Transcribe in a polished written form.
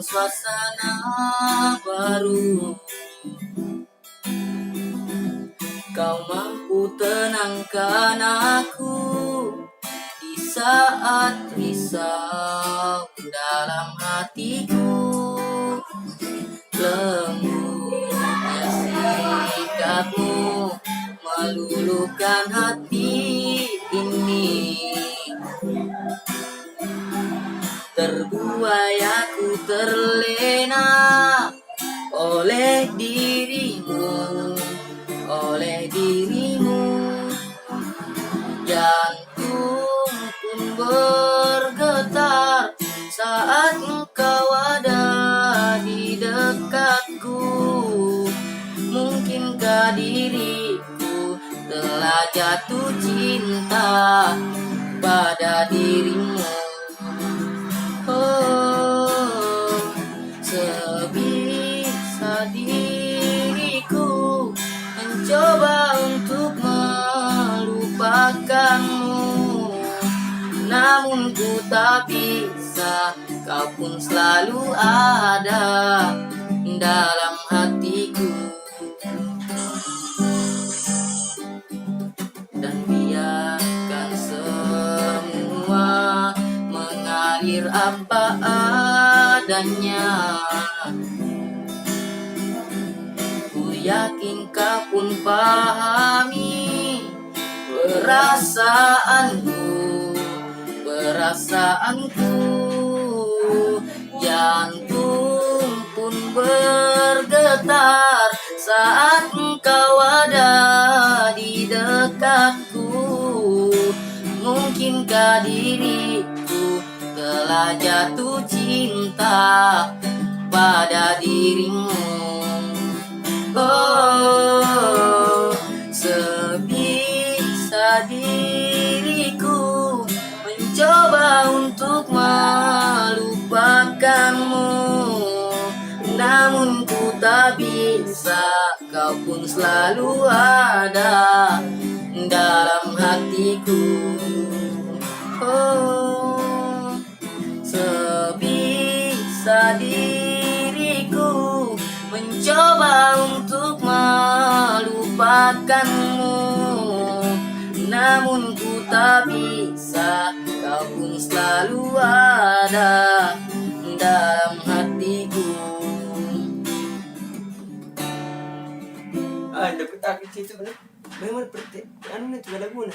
suasana baru. Kau mampu tenangkan aku di saat risau dalam hatiku. Lembutnya sikapmu meluluhkan hati ini. Terbuai aku terlena oleh dirimu, oleh dirimu. Jantung pun bergetar saat engkau ada di dekatku. Mungkinkah diriku telah jatuh cinta pada dirimu? Oh, sebisa diriku mencoba untuk melupakanmu, namun ku tak bisa. Kau pun selalu ada dalam hatiku. Dan biarkan semua mengalir apa adanya. Ku yakin kau pun pahami perasaanku. Jantung pun bergetar saat engkau ada di dekatku. Mungkinkah diriku telah jatuh cinta pada dirimu? Oh, sebisa diriku mencoba untuk melupakanmu, namun ku tak bisa. Kau pun selalu ada dalam hatiku. Oh, sebisa diriku mencoba untuk melupakanmu, namun ku tak bisa. Kau pun selalu ada dalam hatiku. Dapat aku situ benar. Memang anu na lagu na.